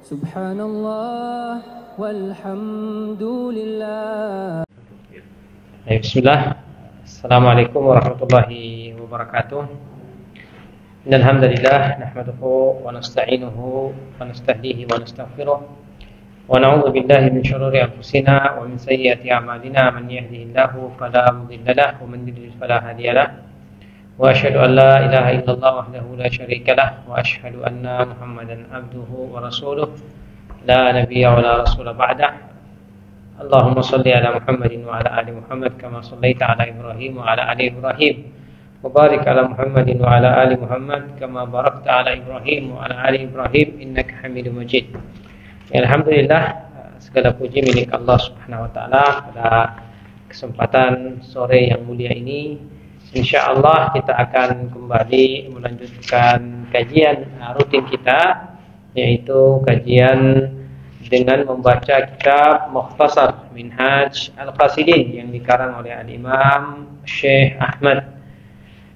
Subhanallah walhamdulillah. Bismillah. Assalamualaikum warahmatullahi wabarakatuh. Innal hamdalillah nahmaduhu wa nasta'inuhu wa nastahdihi wa nastaghfiruh wa na'udzu billahi min shururi anfusina wa min sayyiati a'malina. Man yahdihillahu fala mudilla lahu wa man yudlil fala hadiya lahu. Wa asyhadu an la ilaha illallah wahdahu la syarika lah wa asyhadu anna Muhammadan abduhu wa rasuluh la nabiyya wa la rasula ba'dah. Allahumma salli ala Muhammadin wa ala ali Muhammad kama sallaita ala Ibrahim wa ala ali Ibrahim wa barik ala Muhammadin wa ala ali Muhammad kama barakta ala Ibrahim wa ala ali Ibrahim innaka Hamidum Majid. Alhamdulillah, segala puji milik Allah Subhanahu wa taala. Pada kesempatan sore yang mulia ini, insyaallah kita akan kembali melanjutkan kajian rutin kita, yaitu kajian dengan membaca kitab Mukhtasar Minhaj Al-Qasidin yang dikarang oleh Al-Imam Syekh Ahmad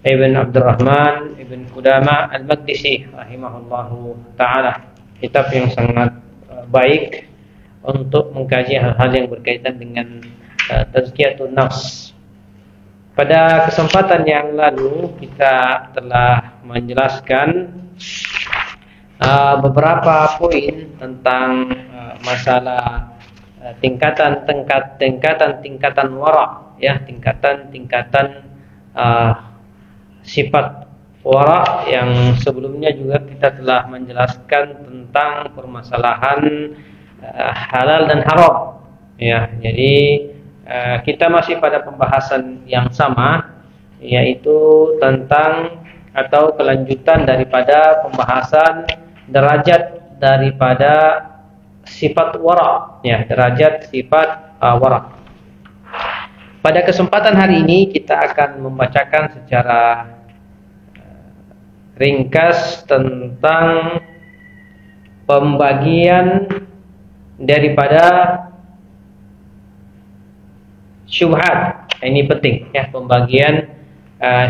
Ibn Abdurrahman Ibn Qudamah Al-Maqdisi rahimahullahu ta'ala. Kitab yang sangat baik untuk mengkaji hal-hal yang berkaitan dengan tazkiyatun nafs. Pada kesempatan yang lalu kita telah menjelaskan beberapa poin tentang masalah tingkatan wara, ya, tingkatan sifat wara yang sebelumnya juga kita telah menjelaskan tentang permasalahan halal dan haram, ya. Jadi kita masih pada pembahasan yang sama, yaitu tentang atau kelanjutan daripada pembahasan derajat daripada sifat wara, ya, derajat sifat wara. Pada kesempatan hari ini kita akan membacakan secara ringkas tentang pembagian daripada syubhat. Ini penting, ya, pembagian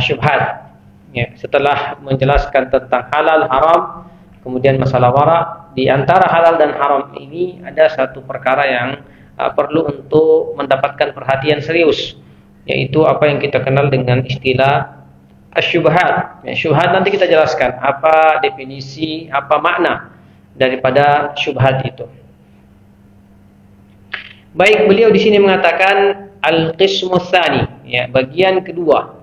syubhat. Ya, setelah menjelaskan tentang halal haram, kemudian masalah wara. Di antara halal dan haram ini ada satu perkara yang perlu untuk mendapatkan perhatian serius, yaitu apa yang kita kenal dengan istilah asyubhat. Ya, syubhat nanti kita jelaskan apa definisi, apa makna daripada syubhat itu. Baik, beliau di sini mengatakan al-qismus tsani, ya, bagian kedua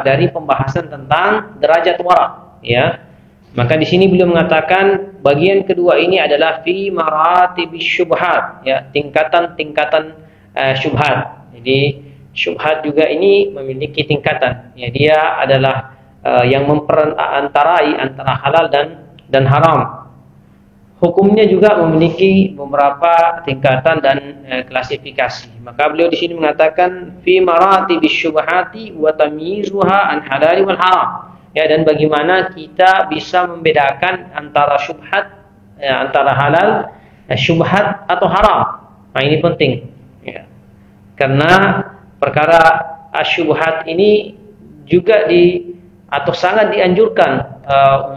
dari pembahasan tentang derajat wara, ya. Maka di sini beliau mengatakan bagian kedua ini adalah fi maratibis syubhat, ya, tingkatan-tingkatan syubhat. Jadi syubhat juga ini memiliki tingkatan, ya. Dia adalah yang memperantarai antara halal dan haram. Hukumnya juga memiliki beberapa tingkatan dan klasifikasi. Maka beliau di sini mengatakan fi maratibis syubhati wa tamyizuha an halal wal haram. Ya, dan bagaimana kita bisa membedakan antara syubhat, ya, antara halal, syubhat atau haram. Nah, ini penting, ya. Karena perkara syubhat ini juga atau sangat dianjurkan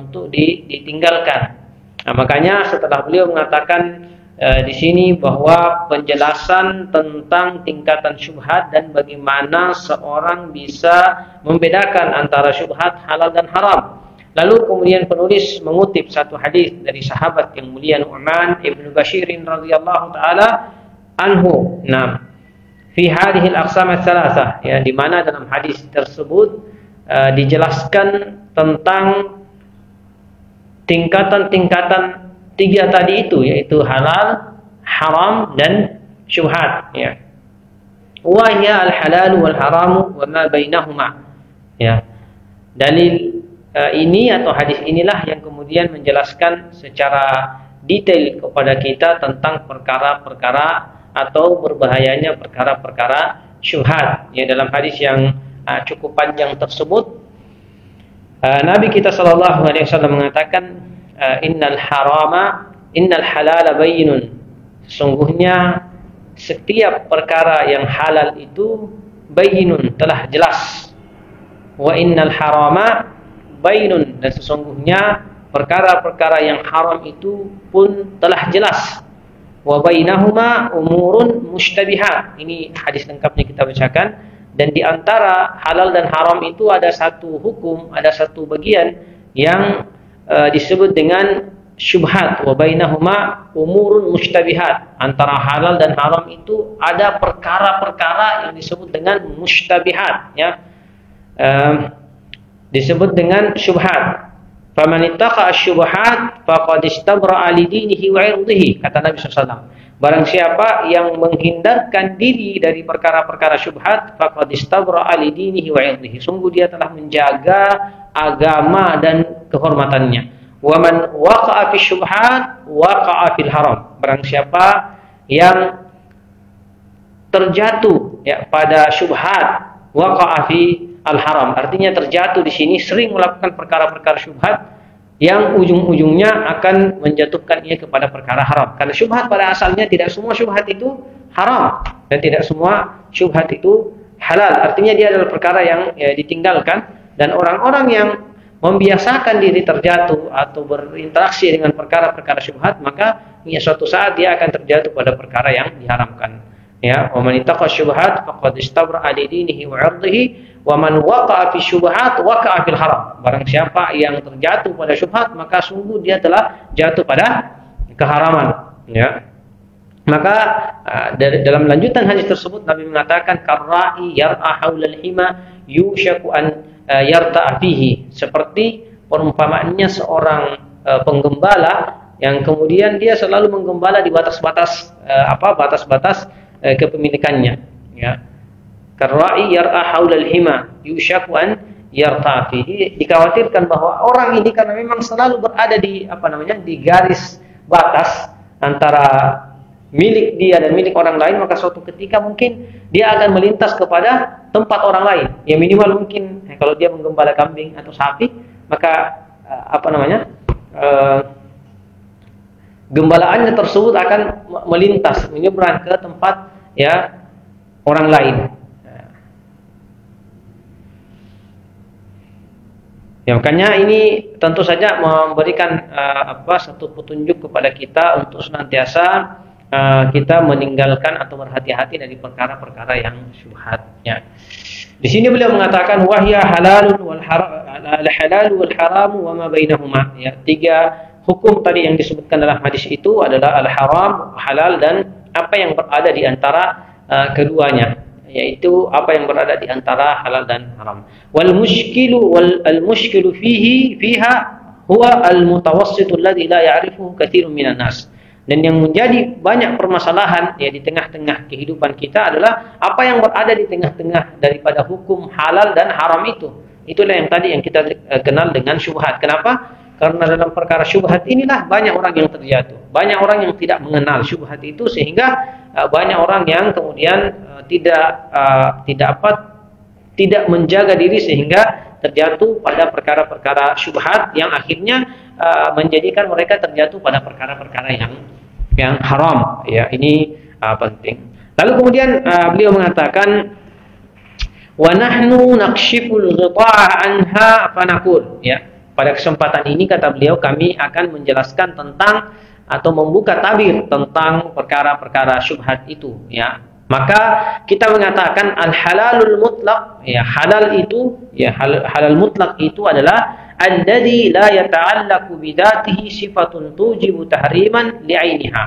untuk ditinggalkan. Nah, makanya setelah beliau mengatakan di sini bahwa penjelasan tentang tingkatan syubhat dan bagaimana seorang bisa membedakan antara syubhat halal dan haram. Lalu kemudian penulis mengutip satu hadis dari sahabat yang mulia Nu'man ibnu Bashir radhiyallahu taala anhu. Nah, fi hadhihi al-aqsam ats-tsalatsah, ya, di mana dalam hadis tersebut dijelaskan tentang tingkatan-tingkatan tiga tadi itu, yaitu halal, haram dan syubhat, ya. Wa hiya al-halal wal haram wa ma bainahuma, ya. Dalil ini atau hadis inilah yang kemudian menjelaskan secara detail kepada kita tentang perkara-perkara atau berbahayanya perkara-perkara syubhat, ya. Dalam hadis yang cukup panjang tersebut, Nabi kita sallallahu alaihi wasallam mengatakan innal halala bayyinun. Sesungguhnya setiap perkara yang halal itu bayyinun, telah jelas. Wa innal harama bayyinun, dan sesungguhnya perkara-perkara yang haram itu pun telah jelas. Wa bainahuma umurun mushtabihat. Ini hadis lengkapnya kita bacakan. Dan di antara halal dan haram itu ada satu hukum, ada satu bagian yang disebut dengan syubhat. Wa bainahuma umurun mushtabihat. Antara halal dan haram itu ada perkara-perkara yang disebut dengan mushtabihat, ya. Disebut dengan syubhat. Faman ittaqa asy-syubhat faqad istabra'a li dinihi wa 'irdihi, kata Nabi SAW. Barang siapa yang menghindarkan diri dari perkara-perkara syubhat, faqad istabra'a li dinihi wa 'irdihi, sungguh dia telah menjaga agama dan kehormatannya. Wa man waqa'a fi syubhat waqa'a fil haram. Barang siapa yang terjatuh, ya, pada syubhat, waqa'a fi al-haram, artinya terjatuh di sini sering melakukan perkara-perkara syubhat yang ujung-ujungnya akan menjatuhkan ia kepada perkara haram. Karena syubhat pada asalnya tidak semua syubhat itu haram dan tidak semua syubhat itu halal. Artinya dia adalah perkara yang, ya, ditinggalkan, dan orang-orang yang membiasakan diri terjatuh atau berinteraksi dengan perkara-perkara syubhat, maka ya, suatu saat dia akan terjatuh pada perkara yang diharamkan. Ya, wa man ittaqa syubhat faqad istabra'a li dinihi wa 'irdihi wa man waqa'a fi syubhat waqa'a fil haram. Barang siapa yang terjatuh pada syubhat, maka sungguh dia telah jatuh pada keharaman, ya. Maka dalam lanjutan hadis tersebut Nabi mengatakan karra'i yar'a haulal hima yushaku an yarta'a fihi, seperti perumpamaannya seorang penggembala yang kemudian dia selalu menggembala di batas-batas batas-batas kepemilikannya, ya. Karra'i yar'a haulal hima yushaku an yarta'a fihi, dikhawatirkan bahwa orang ini karena memang selalu berada di di garis batas antara milik dia dan milik orang lain, maka suatu ketika mungkin dia akan melintas kepada tempat orang lain. Ya minimal mungkin kalau dia menggembala kambing atau sapi, maka gembalaannya tersebut akan melintas, menyeberang ke tempat, ya, orang lain. Ya, makanya ini tentu saja memberikan satu petunjuk kepada kita untuk senantiasa kita meninggalkan atau berhati-hati dari perkara-perkara yang syubhatnya. Di sini beliau mengatakan wahya halalun wal halal wal haram wa ma bainahuma. Ya, tiga hukum tadi yang disebutkan dalam hadis itu adalah al-haram, halal, dan apa yang berada di antara keduanya, yaitu apa yang berada di antara halal dan haram. Wal mushkilu fiha huwa al-mutawassitu alladhi la ya'rifuhu katsirun minan nas. Dan yang menjadi banyak permasalahan, ya, di tengah-tengah kehidupan kita adalah apa yang berada di tengah-tengah daripada hukum halal dan haram itu. Itulah yang tadi yang kita kenal dengan syubhat. Kenapa? Karena dalam perkara syubhat inilah banyak orang yang terjatuh. Banyak orang yang tidak mengenal syubhat itu, sehingga banyak orang yang kemudian tidak menjaga diri sehingga terjatuh pada perkara-perkara syubhat yang akhirnya menjadikan mereka terjatuh pada perkara-perkara yang haram. Ya, ini penting. Lalu kemudian beliau mengatakan wa nahnu naqshiful ghita'a anha fanaqul. Ya, pada kesempatan ini kata beliau kami akan menjelaskan tentang atau membuka tabir tentang perkara-perkara syubhat itu, ya. Maka kita mengatakan al-halalul mutlaq, ya, halal itu, ya, halal mutlak itu adalah alladzi la yata'allaqu bidzatihi sifatun tujibu tahriman li'ainiha.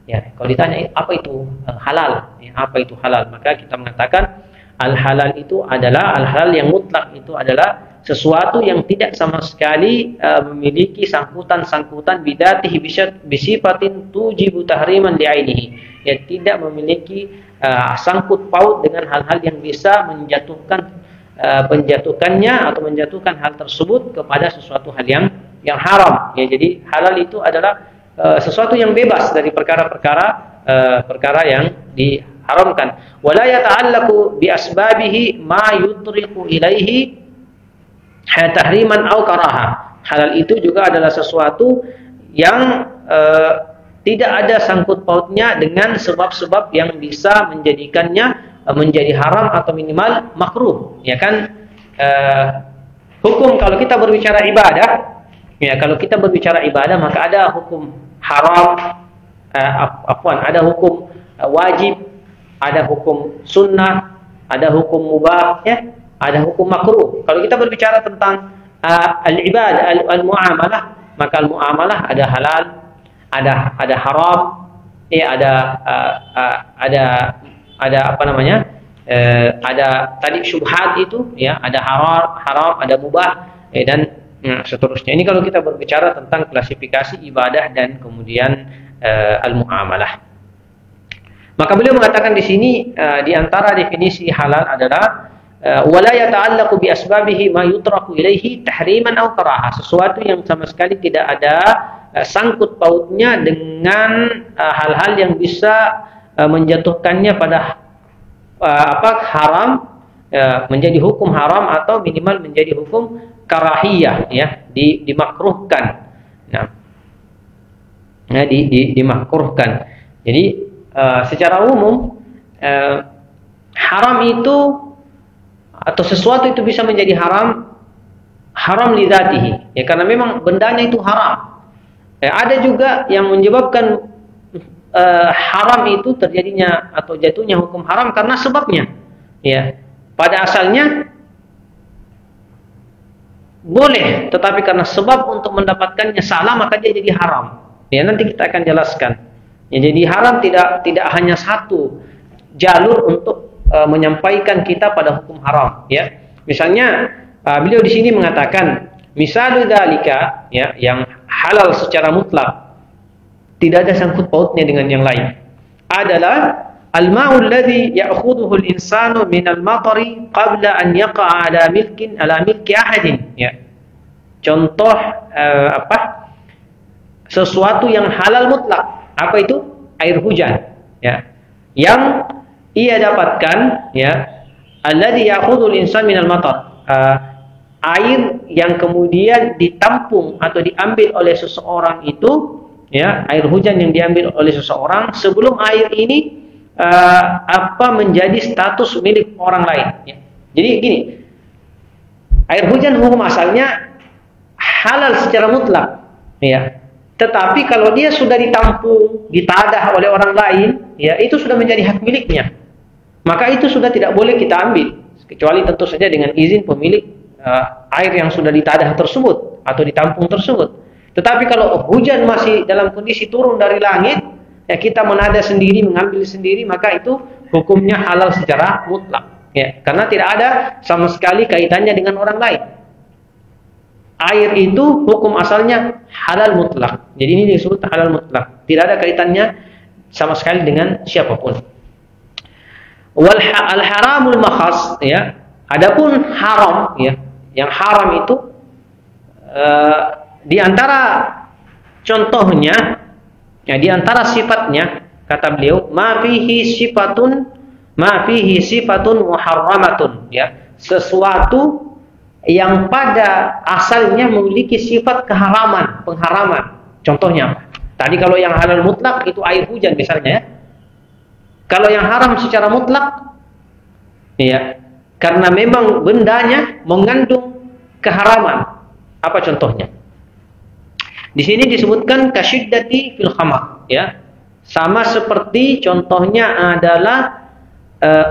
Ya, kalau ditanya apa itu halal, ya, apa itu halal, maka kita mengatakan al-halal itu adalah al-halal yang mutlak itu adalah sesuatu yang tidak sama sekali memiliki sangkutan bidzatihi bisifatin tujibu tahriman li'ainihi. Ya, tidak memiliki sangkut paut dengan hal-hal yang bisa menjatuhkannya atau menjatuhkan hal tersebut kepada sesuatu hal yang haram. Ya, jadi halal itu adalah sesuatu yang bebas dari perkara yang diharamkan. Wala yata'allaqu bi asbabihi ma yudriku ilaihi tahriman aw karaha. Halal itu juga adalah sesuatu yang tidak ada sangkut pautnya dengan sebab-sebab yang bisa menjadikannya menjadi haram atau minimal makruh. Ya kan, hukum kalau kita berbicara ibadah, Ya, kalau kita berbicara ibadah maka ada hukum haram, ada hukum wajib, ada hukum sunnah, ada hukum mubah, ya, ada hukum makruh. Kalau kita berbicara tentang al-ibadah, al-muamalah, maka al-muamalah ada halal, ada haram, ya, ada apa namanya? Ada tadi syubhat itu, ya, ada haram, ada mubah, dan seterusnya. Ini kalau kita berbicara tentang klasifikasi ibadah dan kemudian al-muamalah. Maka beliau mengatakan di sini di antara definisi halal adalah wala yata'allaqu bi asbabihi ma yutraku ilaihi tahriman aw karaha, sesuatu yang sama sekali tidak ada sangkut pautnya dengan hal-hal yang bisa menjatuhkannya pada haram, menjadi hukum haram atau minimal menjadi hukum karahiyah, ya, dimakruhkan. Nah, dimakruhkan. Jadi secara umum haram itu atau sesuatu itu bisa menjadi haram li dzatihi, ya, karena memang bendanya itu haram. Ada juga yang menyebabkan haram itu terjadinya atau jatuhnya hukum haram karena sebabnya, ya. Pada asalnya boleh, tetapi karena sebab untuk mendapatkannya salah maka dia jadi haram. Ya, nanti kita akan jelaskan. Ya, jadi haram tidak hanya satu jalur untuk menyampaikan kita pada hukum haram, ya. Misalnya beliau di sini mengatakan misalnya dzalika, ya, yang halal secara mutlak tidak ada sangkut pautnya dengan yang lain adalah al-ma'u alladhi ya'khudhuhu al-insanu min al-matari qabla an yaqa'a ala milki ahadin, ya. Contoh sesuatu yang halal mutlak, apa itu? Air hujan, ya, yang ia dapatkan, ya, alladhi ya'khudhu al-insan min al-matar, air yang kemudian ditampung atau diambil oleh seseorang itu, ya, air hujan yang diambil oleh seseorang sebelum air ini menjadi status milik orang lain, ya. Jadi gini, air hujan hukum asalnya halal secara mutlak, ya. Tetapi kalau dia sudah ditampung, ditadah oleh orang lain, ya, itu sudah menjadi hak miliknya. Maka itu sudah tidak boleh kita ambil, kecuali tentu saja dengan izin pemilik air yang sudah ditadah tersebut atau ditampung tersebut. Tetapi kalau hujan masih dalam kondisi turun dari langit, ya, kita menadah sendiri, mengambil sendiri, maka itu hukumnya halal secara mutlak, ya, karena tidak ada sama sekali kaitannya dengan orang lain. Air itu hukum asalnya halal mutlak. Jadi ini disebut halal mutlak, tidak ada kaitannya sama sekali dengan siapapun. Wal haramul makhas, ya. Adapun haram, ya, yang haram itu di antara contohnya, ya, di antara sifatnya kata beliau ma fihi sifatun muharramatun, ya, sesuatu yang pada asalnya memiliki sifat keharaman, pengharaman. Contohnya apa? Tadi kalau yang halal mutlak itu air hujan misalnya, ya. Kalau yang haram secara mutlak, ya, karena memang bendanya mengandung keharaman. Apa contohnya? Di sini disebutkan kasyiddati fil khamar, ya. Sama seperti contohnya adalah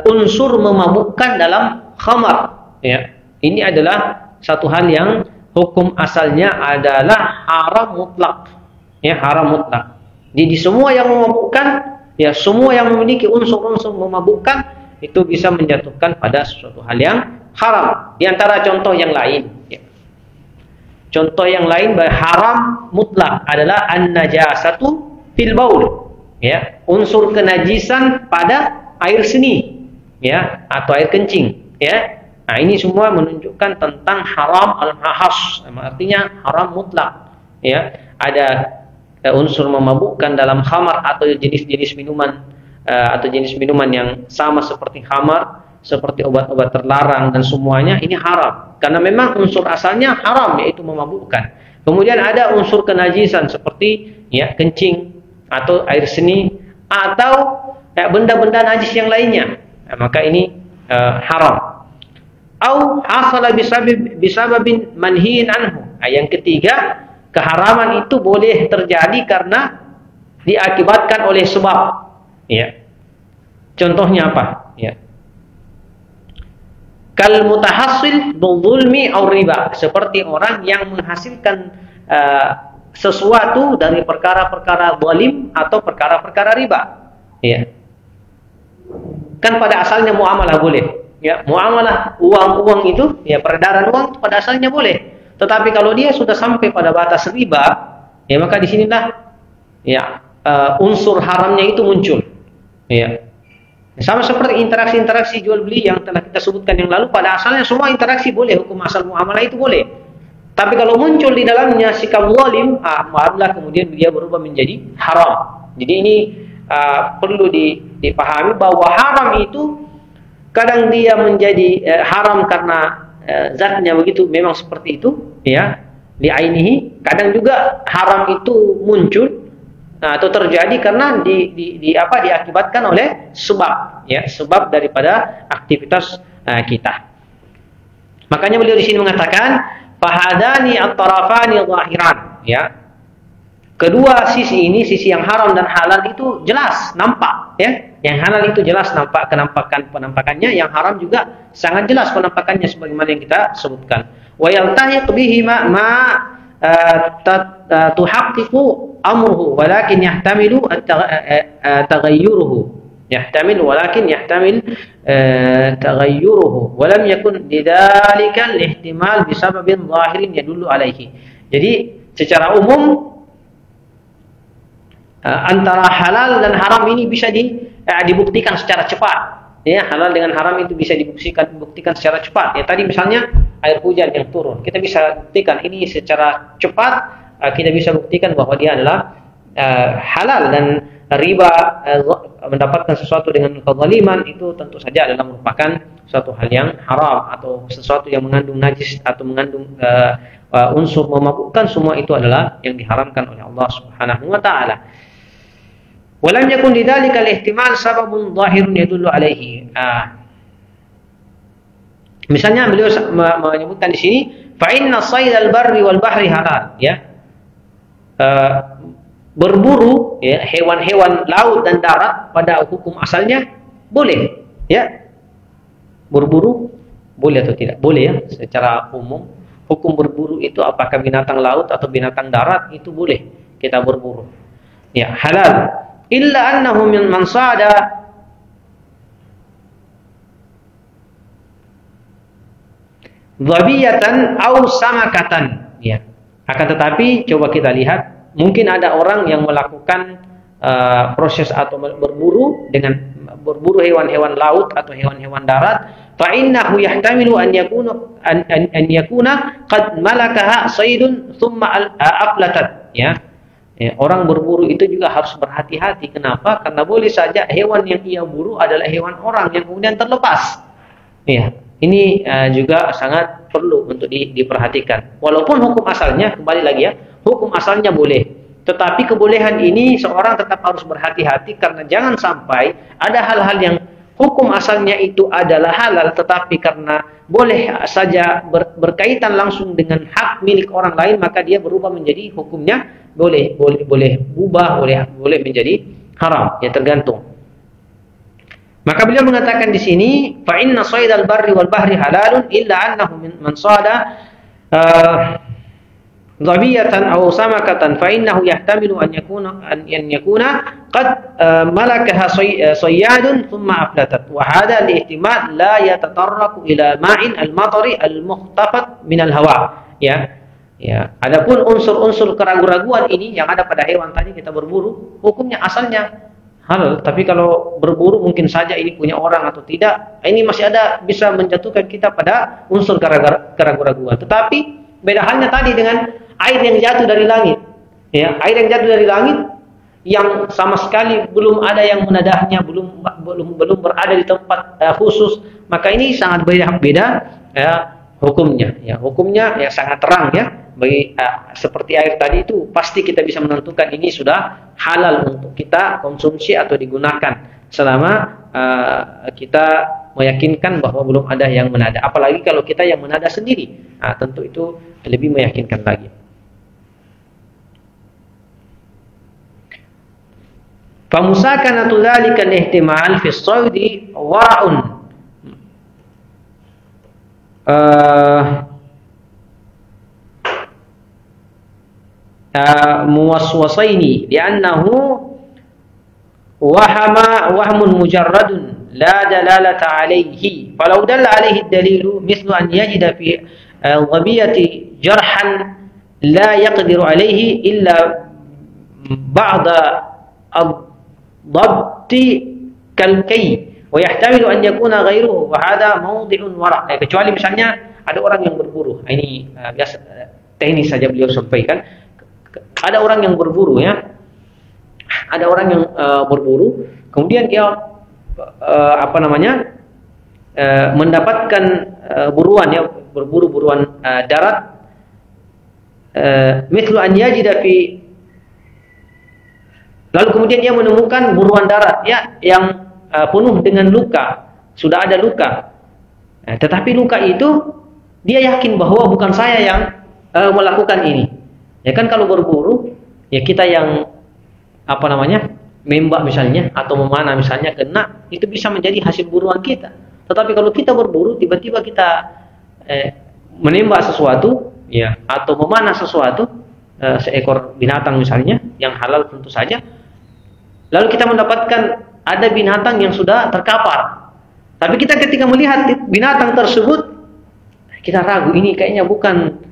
unsur memabukkan dalam khamar, ya. Ini adalah satu hal yang hukum asalnya adalah haram mutlak, ya, haram mutlak. Jadi semua yang memabukkan, ya, semua yang memiliki unsur-unsur memabukkan itu bisa menjatuhkan pada suatu hal yang haram. Di antara contoh yang lain, ya. Contoh yang lain haram mutlak adalah an-najasatu fil baul, ya, unsur kenajisan pada air seni, ya, atau air kencing, ya. Nah, ini semua menunjukkan tentang haram al-mahas, artinya haram mutlak, ya. Ada unsur memabukkan dalam khamar atau jenis-jenis minuman atau jenis minuman yang sama seperti khamar, seperti obat-obat terlarang dan semuanya ini haram karena memang unsur asalnya haram, yaitu memabukkan. Kemudian ada unsur kenajisan seperti, ya, kencing atau air seni atau benda-benda najis yang lainnya, maka ini haram. Au hasala bisababin manhiin anhu. Yang ketiga keharaman itu boleh terjadi karena diakibatkan oleh sebab. Ya. Contohnya apa? Ya. Kal mutahassil bidzulmi aw riba, seperti orang yang menghasilkan sesuatu dari perkara-perkara zalim atau perkara-perkara riba. Ya. Kan pada asalnya muamalah boleh. Ya, muamalah uang-uang itu, ya peredaran uang pada asalnya boleh. Tetapi kalau dia sudah sampai pada batas riba, ya maka di sinilah ya unsur haramnya itu muncul. Ya. Sama seperti interaksi-interaksi jual beli yang telah kita sebutkan yang lalu, pada asalnya semua interaksi boleh, hukum asal muamalah itu boleh. Tapi kalau muncul di dalamnya sikap zalim, muamalah kemudian dia berubah menjadi haram. Jadi ini perlu dipahami bahwa haram itu kadang dia menjadi haram karena zatnya begitu, memang seperti itu, ya, di ainihi. Kadang juga haram itu muncul atau terjadi karena diakibatkan oleh sebab, ya, sebab daripada aktivitas kita. Makanya beliau di sini mengatakan fahadani at-tarafani zahiran, ya. Kedua sisi ini, sisi yang haram dan halal itu jelas nampak, ya. Yang halal itu jelas nampak penampakannya, yang haram juga sangat jelas penampakannya sebagaimana yang kita sebutkan. Wa yaltahiq bihi ma tuhaqqiqu amruhu walakin yahtamilu taghayyuruhu. Yahtamil walakin yahtamil taghayyuruhu wa lam yakun lidzalika al-ihtimal bisababin zahirin yadullu alaihi. Jadi secara umum antara halal dan haram ini bisa dibuktikan secara cepat. Ya, halal dengan haram itu bisa dibuktikan secara cepat. Ya, tadi misalnya air hujan yang turun, kita bisa buktikan ini secara cepat. Kita bisa buktikan bahwa dia adalah halal, dan riba, mendapatkan sesuatu dengan kezaliman itu tentu saja adalah merupakan suatu hal yang haram, atau sesuatu yang mengandung najis atau mengandung unsur memabukkan. Semua itu adalah yang diharamkan oleh Allah Subhanahu wa taala. Walam yakun lidzalika al-ihtimal sababun zahirun yadullu alaihi. Misalnya beliau menyebutkan di sini fa inna saydal barri wal bahri halal, ya. Berburu, ya, hewan-hewan laut dan darat pada hukum asalnya boleh, ya. Berburu boleh atau tidak? Boleh, ya, secara umum. Hukum berburu itu apakah binatang laut atau binatang darat itu boleh kita berburu. Ya, halal. Illa annahu man sada dhabiyatan aw samakatan, ya. Akan tetapi coba kita lihat, mungkin ada orang yang melakukan proses atau berburu hewan-hewan laut atau hewan-hewan darat, fa innahu yahtamilu an yakuna qad malakaha saydun thumma aflatat, ya. Ya, orang berburu itu juga harus berhati-hati. Kenapa? Karena boleh saja hewan yang ia buru adalah hewan orang yang kemudian terlepas. Ya, ini juga sangat perlu untuk diperhatikan. Walaupun hukum asalnya, kembali lagi, ya, hukum asalnya boleh. Tetapi kebolehan ini seorang tetap harus berhati-hati, karena jangan sampai ada hal-hal yang hukum asalnya itu adalah halal, tetapi karena boleh saja berkaitan langsung dengan hak milik orang lain, maka dia berubah menjadi hukumnya boleh berubah, boleh menjadi haram, ya, tergantung. Maka beliau mengatakan di sini fa inna saydal barri wal bahri halalun illa annahu man sada dhabiyatan aw samakatan fa innahu yahtamilu an yakuna qad malakaha sayyadun thumma aflatat, wa hadha al-ihtimal la yatatarraqu ila ma'in al-matari al-muhtafat min al-hawa, ya. Ya, adapun unsur-unsur keraguan-raguan ini yang ada pada hewan tadi kita berburu, hukumnya asalnya halal. Tapi kalau berburu mungkin saja ini punya orang atau tidak, ini masih ada bisa menjatuhkan kita pada unsur keraguan-raguan. Tetapi beda halnya tadi dengan air yang jatuh dari langit. Ya, air yang jatuh dari langit yang sama sekali belum ada yang menadahnya, belum berada di tempat khusus, maka ini sangat beda, ya, hukumnya. Ya, hukumnya ya sangat terang, ya. Bagi seperti air tadi itu pasti kita bisa menentukan ini sudah halal untuk kita konsumsi atau digunakan selama kita meyakinkan bahwa belum ada yang menada. Apalagi kalau kita yang menada sendiri, tentu itu lebih meyakinkan lagi. Famusakanatu dzalika al-ihtimal fi as-saudi wara'un muwaswasaini li'annahu wahmun mujarradun la dalalata alayhi falau dalla alayhi ad-dalilu mithlu an yajida fi dhabiyati jarhan la yaqdiru alayhi illa ba'da ad-dhabti kal-kay wa yahtamilu an yakuna ghayruhu wa hadha mawdi'un wara'. Kecuali misalnya ada orang yang berburu, ini biasa teknis saja beliau sampaikan. Ada orang yang berburu, ya, ada orang yang berburu, kemudian dia mendapatkan buruan, ya, berburu buruan darat, mithlu an yajida fi, lalu kemudian dia menemukan buruan darat, ya, yang penuh dengan luka, sudah ada luka, tetapi luka itu dia yakin bahwa bukan saya yang melakukan ini. Ya kan, kalau berburu, ya kita yang membak misalnya atau memanah misalnya kena, itu bisa menjadi hasil buruan kita. Tetapi kalau kita berburu, tiba-tiba kita menembak sesuatu, ya, atau memanah sesuatu, seekor binatang misalnya yang halal tentu saja, lalu kita mendapatkan ada binatang yang sudah terkapar. Tapi kita ketika melihat binatang tersebut, kita ragu, ini kayaknya bukan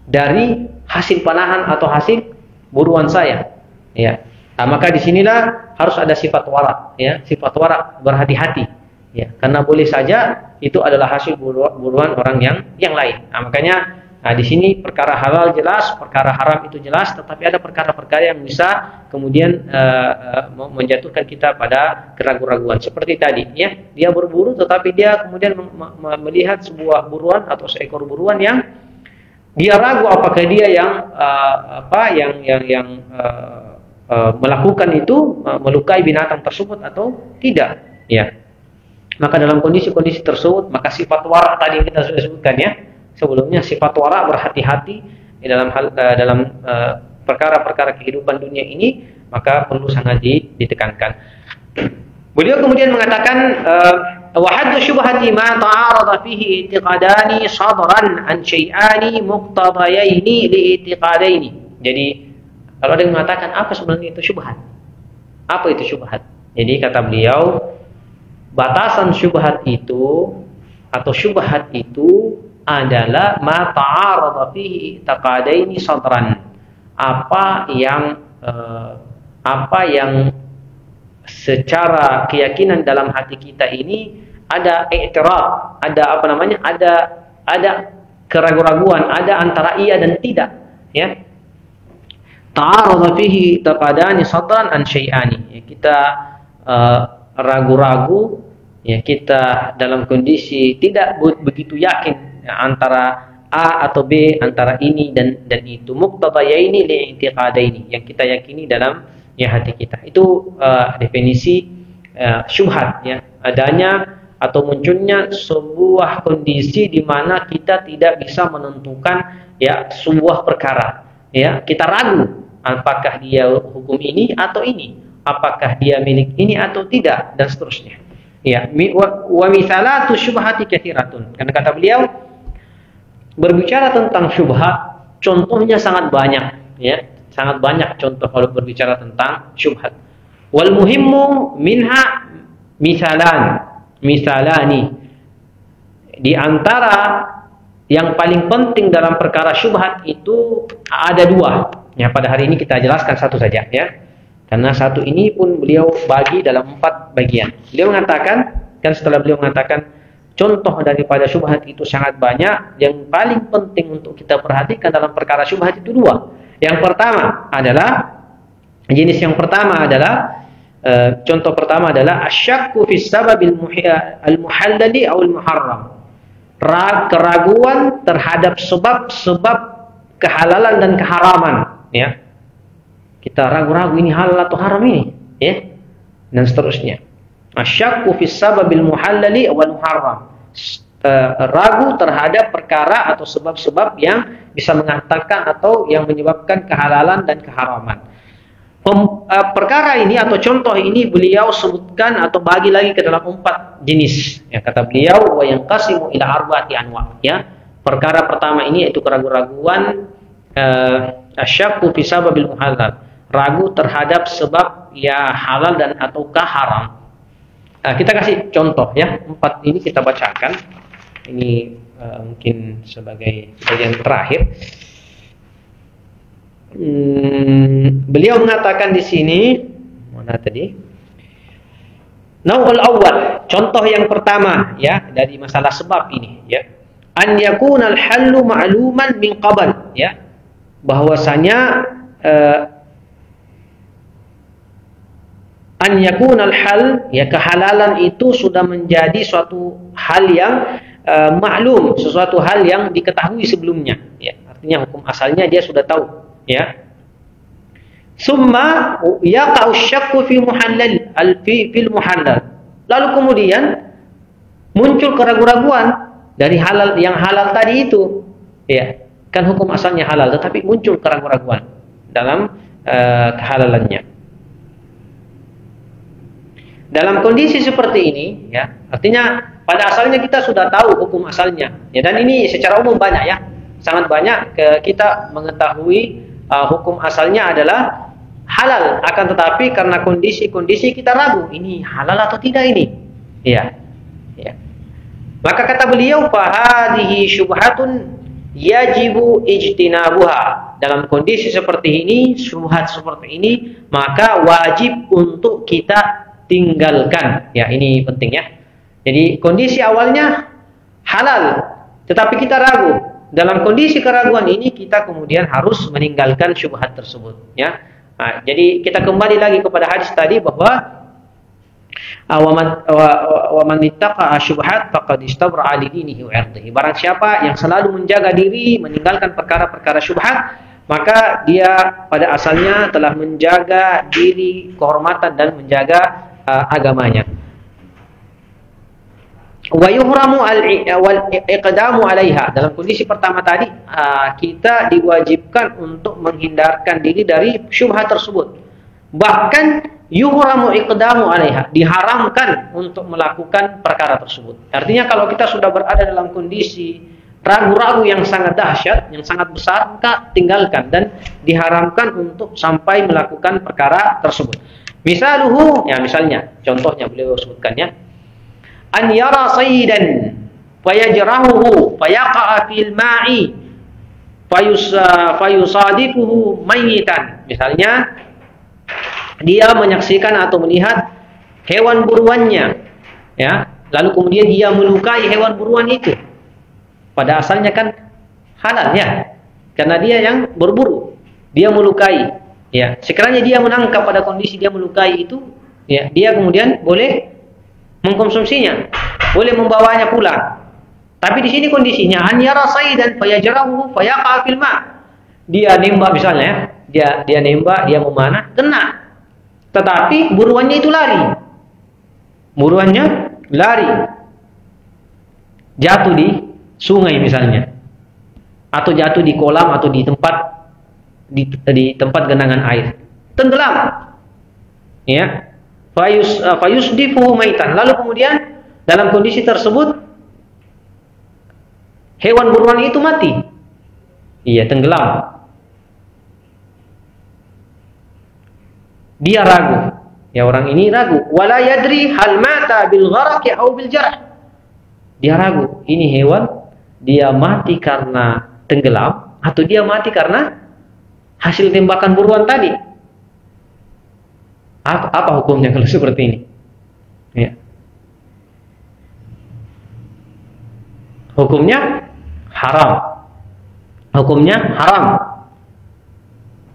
dari hasil panahan atau hasil buruan saya, ya. Nah, maka disinilah harus ada sifat wara, ya, sifat wara, berhati-hati, ya, karena boleh saja itu adalah hasil buruan orang yang lain. Nah, makanya, di sini perkara halal jelas, perkara haram itu jelas, tetapi ada perkara-perkara yang bisa kemudian menjatuhkan kita pada keraguan-raguan. Seperti tadi, ya, dia berburu, tetapi dia kemudian melihat sebuah buruan atau seekor buruan yang dia ragu apakah dia yang melakukan itu, melukai binatang tersebut atau tidak, ya. Maka dalam kondisi-kondisi tersebut, maka sifat wara tadi yang kita sudah sebutkan, ya, sebelumnya, sifat wara, berhati-hati di dalam perkara-perkara kehidupan dunia ini, maka perlu sangat ditekankan. Beliau kemudian mengatakan wa haddu syubhati ma ta'arada fihi i'tiqadani sadran an syai'ani muqtadayaini li'itiqadaini. Jadi kalau ada yang mengatakan apa sebenarnya itu syubhat? Apa itu syubhat? Jadi kata beliau, batasan syubhat itu atau syubhat itu adalah ma ta'arada fihi i'tiqadaini sadran. Apa yang secara keyakinan dalam hati kita ini ada i'tirad, ada ada keraguan-raguan, ada antara iya dan tidak, ya. Ta'arada fihi taqadani sadran an syai'ani, ya, kita ragu-ragu, ya, kita dalam kondisi tidak begitu yakin, ya, antara A atau B, antara ini dan itu, muqtadayaini li'itiqadaini, yang kita yakini dalam, ya, hati kita. Itu definisi syubhat, ya, adanya atau munculnya sebuah kondisi di mana kita tidak bisa menentukan, ya, sebuah perkara, ya, kita ragu apakah dia hukum ini atau ini, apakah dia milik ini atau tidak, dan seterusnya, ya. Wa mithalatu syubhati katsiratun, karena kata beliau, berbicara tentang syubhat contohnya sangat banyak, ya, sangat banyak contoh kalau berbicara tentang syubhat. Wal muhimmu minha misalani. Di antara yang paling penting dalam perkara syubhat itu ada dua. Ya, pada hari ini kita jelaskan satu saja, ya. Karena satu ini pun beliau bagi dalam 4 bagian. Beliau mengatakan, kan setelah beliau mengatakan contoh daripada syubhat itu sangat banyak, yang paling penting untuk kita perhatikan dalam perkara syubhat itu dua. Yang pertama adalah, jenis yang pertama adalah, contoh pertama adalah asyakku fi sababil al-muhallali atau al-muharram. Keraguan terhadap sebab-sebab kehalalan dan keharaman, ya. Kita ragu-ragu ini halal atau haram ini, ya, dan seterusnya. Asyakku fi sababil muhallali atau al-muharram. Ragu terhadap perkara atau sebab-sebab yang bisa mengatakan atau yang menyebabkan kehalalan dan keharaman. Perkara ini atau contoh ini beliau sebutkan atau bagi lagi ke dalam 4 jenis. Ya, kata beliau wa yanqasimu ila arba'ati anwa. Ya, perkara pertama ini yaitu keraguan-raguan asyakku fi sababil muhallal, ragu terhadap sebab ya halal dan ataukah haram. Kita kasih contoh ya, 4 ini kita bacakan. Ini mungkin sebagai bagian terakhir. Beliau mengatakan di sini, mana tadi? Naul awal, contoh yang pertama ya dari masalah sebab ini ya. An yakuna al-hallu ma'luman min qabl ya. Bahwasanya an yakuna al-hal ya, kehalalan itu sudah menjadi suatu hal yang maklum, sesuatu hal yang diketahui sebelumnya ya. Artinya hukum asalnya dia sudah tahu ya. Summa yaqa'u syakku fi muhallal fil muhallal. Lalu kemudian muncul keraguan-raguan dari halal yang halal tadi itu ya. Kan hukum asalnya halal tetapi muncul keraguan-raguan dalam kehalalannya. Dalam kondisi seperti ini ya, artinya pada asalnya kita sudah tahu hukum asalnya ya, dan ini secara umum banyak ya. Sangat banyak kita mengetahui hukum asalnya adalah halal, akan tetapi karena kondisi-kondisi kita ragu ini halal atau tidak ini ya. Maka kata beliau fahadhihi syubhatun yajibu ijtinabuha. Dalam kondisi seperti ini, syubhat seperti ini, maka wajib untuk kita tinggalkan ya. Ini penting ya. Jadi kondisi awalnya halal tetapi kita ragu. Dalam kondisi keraguan ini kita kemudian harus meninggalkan syubhat tersebut ya. Jadi kita kembali lagi kepada hadis tadi bahwa wa man ittaqa syubhat faqad istabra'a li dinihi wa 'irdihi. Barang siapa yang selalu menjaga diri meninggalkan perkara-perkara syubhat, maka dia pada asalnya telah menjaga diri, kehormatan dan menjaga agamanya. Wa yuhramu al-iqdamu 'alaiha. Dalam kondisi pertama tadi kita diwajibkan untuk menghindarkan diri dari syubhat tersebut. Bahkan yuhramu iqdamu 'alaiha, diharamkan untuk melakukan perkara tersebut. Artinya kalau kita sudah berada dalam kondisi ragu-ragu yang sangat dahsyat, yang sangat besar, maka tinggalkan dan diharamkan untuk sampai melakukan perkara tersebut. Misaluhu, ya misalnya, contohnya beliau sebutkannya. An yara sayyidan fayajrahuhu fayaqa'a fil ma'i fayusadifuhu mayyitan. Misalnya dia menyaksikan atau melihat hewan buruannya ya, lalu kemudian dia melukai hewan buruan itu. Pada asalnya kan halal ya, karena dia yang berburu, dia melukai ya. Sekiranya dia menangkap pada kondisi dia melukai itu ya, dia kemudian boleh mengkonsumsinya, boleh membawanya pulang. Tapi di sini kondisinya an yara sayyidan fayajrahu fayaqa fil ma'. Dia nembak misalnya, dia nembak, dia memanah, kena. Tetapi buruannya itu lari. Buruannya lari. Jatuh di sungai misalnya. Atau jatuh di kolam atau di tempat genangan air. Tenggelam. Ya. Fayusdifu maitan. Lalu kemudian dalam kondisi tersebut hewan buruan itu mati. Iya, tenggelam. Dia ragu. Ya, orang ini ragu. Wala yadri hal mata bil gharaqi aw bil jarh. Dia ragu, ini hewan dia mati karena tenggelam atau dia mati karena hasil tembakan buruan tadi. Apa hukumnya kalau seperti ini? Ya. Hukumnya haram. Hukumnya haram.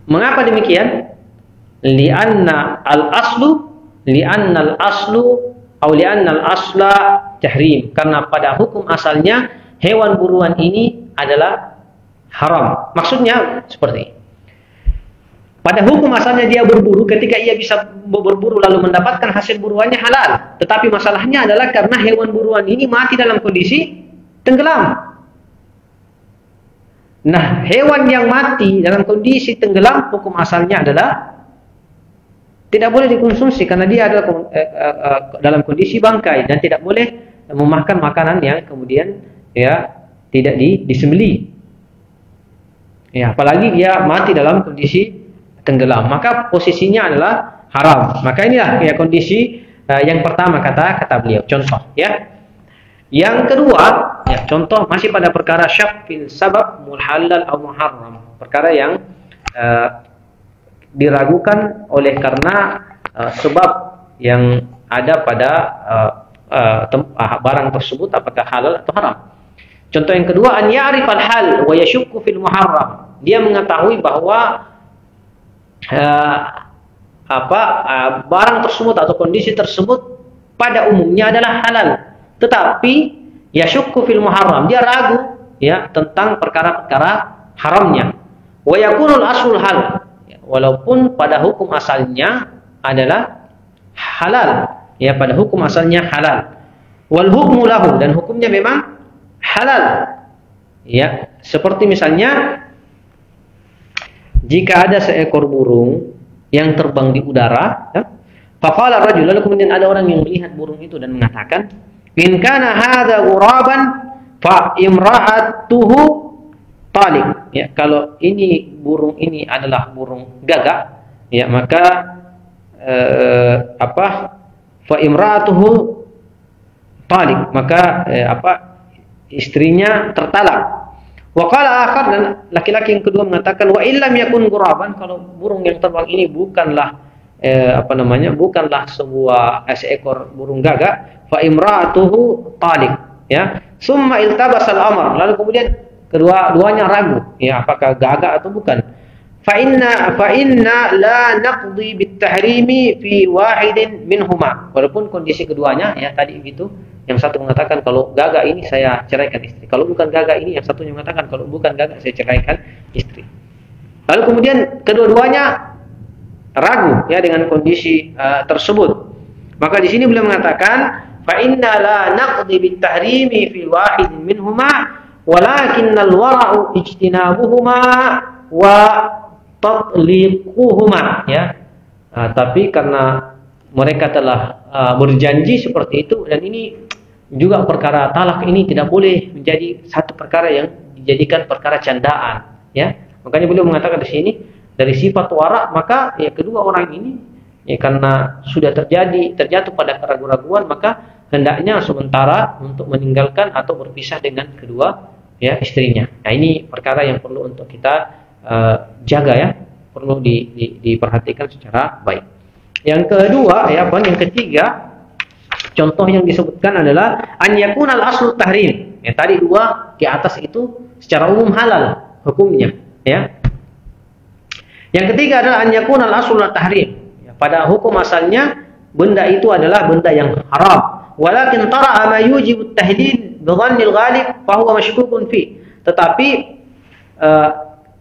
Mengapa demikian? Li'anna al-aslu tahrim. Karena pada hukum asalnya hewan buruan ini adalah haram. Maksudnya seperti ini. Pada hukum asalnya dia berburu, ketika ia bisa berburu lalu mendapatkan hasil buruannya halal. Tetapi masalahnya adalah karena hewan buruan ini mati dalam kondisi tenggelam. Nah, hewan yang mati dalam kondisi tenggelam hukum asalnya adalah tidak boleh dikonsumsi karena dia adalah dalam kondisi bangkai dan tidak boleh memakan makanan yang kemudian ya tidak disembelih. Ya, apalagi dia mati dalam kondisi tenggelam, maka posisinya adalah haram. Maka inilah ya kondisi yang pertama kata beliau, contoh ya. Yang kedua, ya contoh masih pada perkara syak fil sabab muhalal atau muharram, perkara yang diragukan oleh karena sebab yang ada pada barang tersebut apakah halal atau haram. Contoh yang kedua, an ya'rifal hal wa yashukku fil muharram. Dia mengetahui bahwa barang tersebut atau kondisi tersebut pada umumnya adalah halal, tetapi yashukku fil muharram, dia ragu ya tentang perkara-perkara haramnya. Wa yakunul aslul hal, walaupun pada hukum asalnya adalah halal, ya pada hukum asalnya halal. Wal hukmu lahu, dan hukumnya memang halal. Ya, seperti misalnya jika ada seekor burung yang terbang di udara, ya, faqala rajul, lalu kemudian ada orang yang melihat burung itu dan mengatakan, "In kana hadza ghuraban fa imra'atuhu talik." Ya, kalau ini burung ini adalah burung gagak, ya maka fa imra'atuhu talik, maka istrinya tertalak. Wa qala akhar, dan laki-laki yang kedua mengatakan, wa illam yakun ghuraban, kalau burung yang terbang ini bukanlah bukanlah seekor burung gagak, fa imra'atuhu talik, ya. Summa iltabasal amr, lalu kemudian kedua-duanya ragu, ya apakah gagak atau bukan. Fa inna la naqdi bit tahrimi fi wahidin minhuma, walaupun kondisi keduanya ya tadi gitu. Yang satu mengatakan kalau gagak ini saya ceraikan istri. Kalau bukan gagak ini, yang satunya mengatakan kalau bukan gagak saya ceraikan istri. Lalu kemudian kedua-duanya ragu ya dengan kondisi tersebut. Maka di sini beliau mengatakan fa inna la naqdi bit tahrimi fi wahidin minhuma walakinnal wara'u ijtinabuhuma wa tatliquhuma, ya. Tapi karena mereka telah berjanji seperti itu, dan ini juga perkara talak ini tidak boleh menjadi satu perkara yang dijadikan perkara candaan, ya. Makanya beliau mengatakan di sini dari sifat wara, maka ya kedua orang ini ya karena sudah terjatuh pada keraguan-raguan, maka hendaknya sementara untuk meninggalkan atau berpisah dengan kedua ya istrinya. Nah, ini perkara yang perlu untuk kita jaga ya, perlu diperhatikan secara baik. Yang kedua ya, yang ketiga, contoh yang disebutkan adalah an yakunal aslu tahrim. Ya, tadi dua di atas itu secara umum halal hukumnya, ya. Yang ketiga adalah an yakunal aslu tahrim. Ya, pada hukum asalnya benda itu adalah benda yang haram. Walakin tara'a ma yujibu at-tahdid bi dhannil ghalib fa huwa mashkukun fi. Tetapi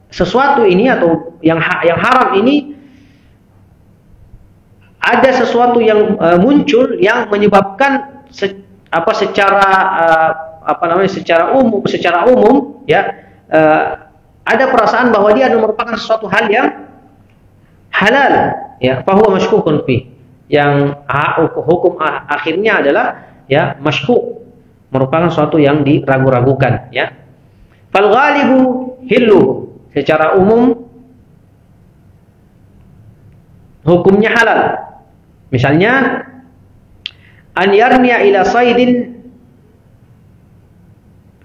sesuatu ini atau yang haram ini ada sesuatu yang muncul yang menyebabkan secara umum ya ada perasaan bahwa dia adalah merupakan sesuatu hal yang halal, ya, fa huwa mashkukun fi, yang hukum akhirnya adalah ya mashkuk, merupakan sesuatu yang diragu-ragukan, ya. Fal ghalibu hillu, secara umum hukumnya halal. Misalnya an yarmiya ila saydin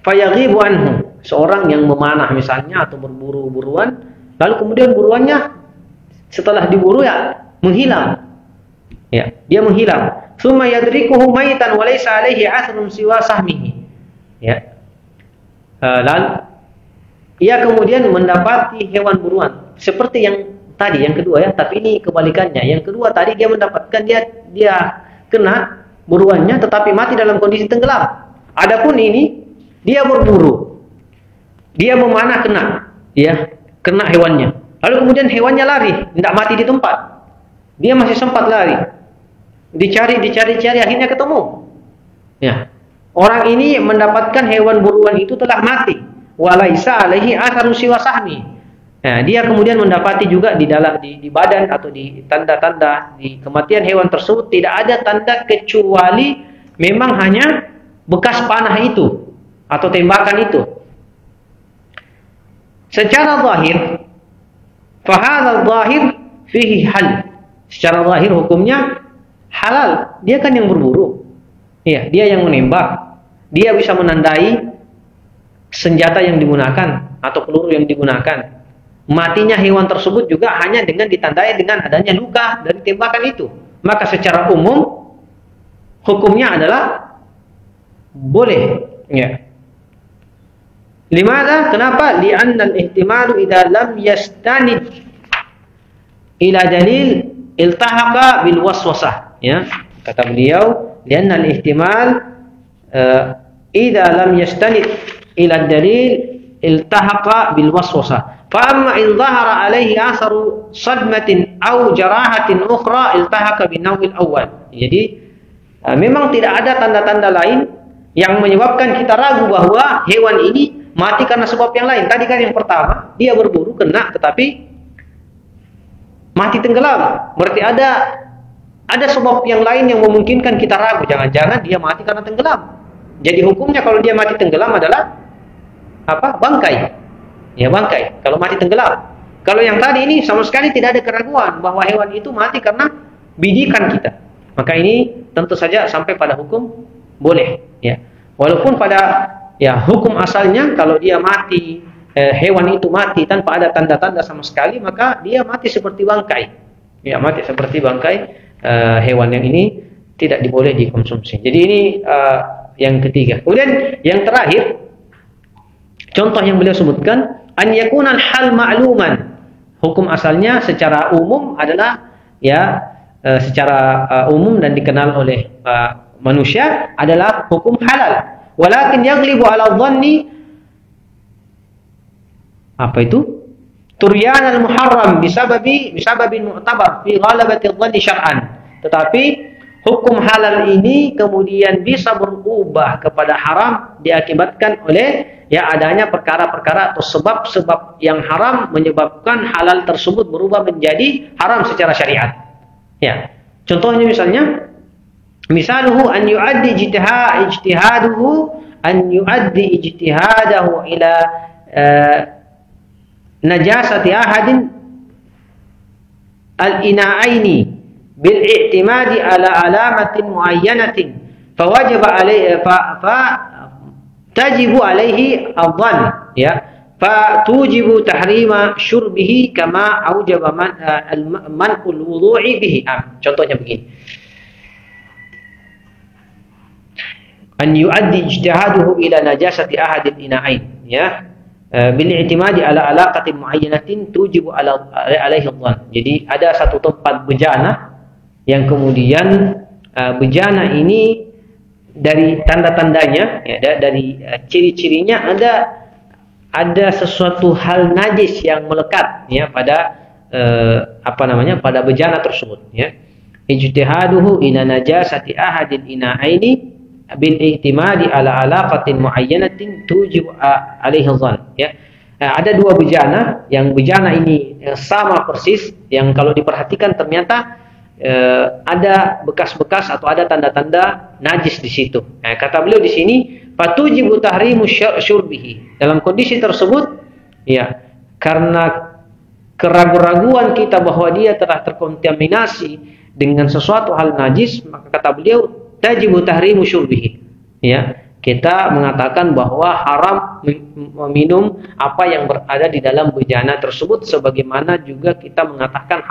fayaghibu anhu, seorang yang memanah misalnya atau berburu-buruan, lalu kemudian buruannya setelah diburu ya menghilang. Ya, dia menghilang. Tsumma yadrikuhu maitan wa laysa alaihi athrun siwa sahmihi. Ya. Lalu ia kemudian mendapati hewan buruan seperti yang tadi, yang kedua ya, tapi ini kebalikannya. Yang kedua tadi dia mendapatkan dia kena buruannya tetapi mati dalam kondisi tenggelam. Adapun ini dia berburu, dia memanah kena hewannya. Lalu kemudian hewannya lari, tidak mati di tempat. Dia masih sempat lari. Dicari akhirnya ketemu. Ya. Orang ini mendapatkan hewan buruan itu telah mati. Walaisa alaihi atharu siwa sahmi. Nah, dia kemudian mendapati juga di dalam di badan atau di tanda-tanda di kematian hewan tersebut tidak ada tanda kecuali memang hanya bekas panah itu atau tembakan itu. Secara zahir, fahadha zahir fihi hal. Secara zahir hukumnya halal. Dia kan yang berburu. Iya, dia yang menembak. Dia bisa menandai senjata yang digunakan atau peluru yang digunakan. Matinya hewan tersebut juga hanya dengan ditandai dengan adanya luka dari tembakan itu. Maka secara umum hukumnya adalah boleh. Ya. Limadha? Kenapa? Li'anna al-ihtimalu idza lam yastanid ila dalil iltahaqa bil waswasah. Ya. Kata beliau, li'anna al-ihtimal idza lam yastanid ila dalil iltahaqa bil waswasah. فأما إن ظهر عليه أثر صدمة أو جراحة أخرى التحق بالنوع الأول. Jadi memang tidak ada tanda-tanda lain yang menyebabkan kita ragu bahwa hewan ini mati karena sebab yang lain. Tadi kan yang pertama dia berburu kena tetapi mati tenggelam. Berarti ada sebab yang lain yang memungkinkan kita ragu. Jangan-jangan dia mati karena tenggelam. Jadi hukumnya kalau dia mati tenggelam adalah apa? Bangkai. Ya, bangkai kalau mati tenggelam. Kalau yang tadi ini sama sekali tidak ada keraguan bahwa hewan itu mati karena bidikan kita. Maka ini tentu saja sampai pada hukum boleh, ya. Walaupun pada ya hukum asalnya kalau dia mati hewan itu mati tanpa ada tanda-tanda sama sekali, maka dia mati seperti bangkai. Ya, mati seperti bangkai hewan yang ini tidak diboleh dikonsumsi. Jadi ini yang ketiga. Kemudian yang terakhir, contoh yang beliau sebutkan, an yakunal hal ma'luman. Hukum asalnya secara umum adalah ya secara umum dan dikenal oleh manusia adalah hukum halal. Walakin yaghlibu 'ala dhanni apa itu? Turyan al-muharram bisababin mu'tabar fi ghalabati dhanni syar'an. Tetapi hukum halal ini kemudian bisa berubah kepada haram diakibatkan oleh ya adanya perkara-perkara atau sebab-sebab yang haram menyebabkan halal tersebut berubah menjadi haram secara syariat. Ya. Contohnya misaluhu an yu'addi ijtihadahu ila najasati ahadin al-ina'aini bil i'timadi ala alamatin muayyanatin fawajaba alaihi tajibu alaihi adhan, ya, fa tujibu tahrima syurbihi kama aujaba man'ul wudu'i bihi. Contohnya begini, an yu'addi ijtihaduhu ila najasati ahadil ina'ain, ya, bil i'timadi ala alaqatin muayyanatin tujibu alaihi adhan. Jadi ada satu tempat bejana yang kemudian bejana ini dari tanda-tandanya, ya, dari ciri-cirinya ada sesuatu hal najis yang melekat, ya, pada pada bejana tersebut, ya. Ijtihaduhu ila najasati ahadil ina'aini bil i'timadi ala alaqatin muayyanatin tujibu alaihi dhann, ya. Ada dua bejana, yang bejana ini sama persis, yang kalau diperhatikan ternyata ada bekas-bekas atau ada tanda-tanda najis di situ. Kata beliau di sini, fatujibu tahrimu syurbihi. Dalam kondisi tersebut, ya, karena keraguan-raguan kita bahwa dia telah terkontaminasi dengan sesuatu hal najis, maka kata beliau tajibu tahrimu syurbihi. Ya, kita mengatakan bahwa haram meminum apa yang berada di dalam bejana tersebut, sebagaimana juga kita mengatakan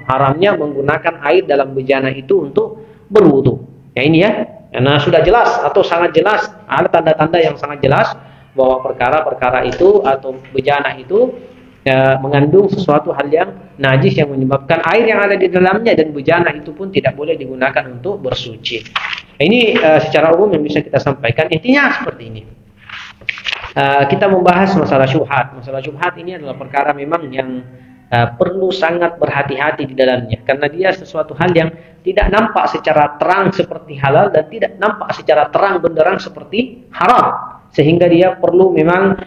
haramnya menggunakan air dalam bejana itu untuk berwudu. Ya, ini ya, karena sudah jelas atau sangat jelas, ada tanda-tanda yang sangat jelas bahwa perkara-perkara itu atau bejana itu mengandung sesuatu hal yang najis yang menyebabkan air yang ada di dalamnya dan bejana itu pun tidak boleh digunakan untuk bersuci. Ini secara umum yang bisa kita sampaikan. Intinya seperti ini. Kita membahas masalah syubhat. Masalah syubhat ini adalah perkara memang yang perlu sangat berhati-hati di dalamnya, karena dia sesuatu hal yang tidak nampak secara terang seperti halal dan tidak nampak secara terang benderang seperti haram. sehingga dia perlu memang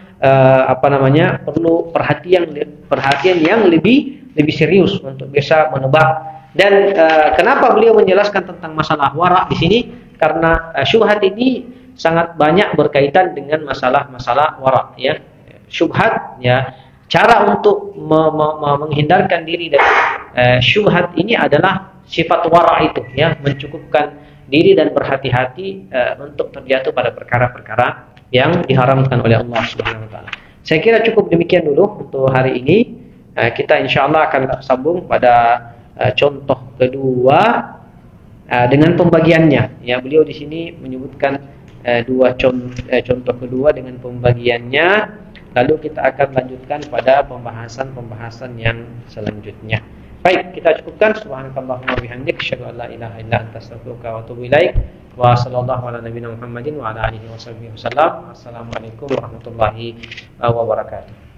perlu perhatian yang lebih serius untuk bisa menebak. Dan kenapa beliau menjelaskan tentang masalah wara di sini? Karena syubhat ini sangat banyak berkaitan dengan masalah wara, ya. Syubhat, ya. Cara untuk menghindarkan diri dari syubhat ini adalah sifat wara itu, ya, mencukupkan diri dan berhati-hati untuk terjatuh pada perkara-perkara yang diharamkan oleh Allah Subhanahu wa taala. Saya kira cukup demikian dulu untuk hari ini. Kita insyaallah akan sambung pada contoh kedua dengan pembagiannya. Ya, beliau di sini menyebutkan contoh kedua dengan pembagiannya. Lalu kita akan lanjutkan pada pembahasan yang selanjutnya. Baik, kita cukupkan. Subhanakallahumma bihamdik, asyhadu an la ilaha illa anta, astaghfiruka wa atubu ilaik. Wa sallallahu ala nabiyyina Muhammadin wa ala alihi washabihi wasallam. Assalamualaikum warahmatullahi wabarakatuh.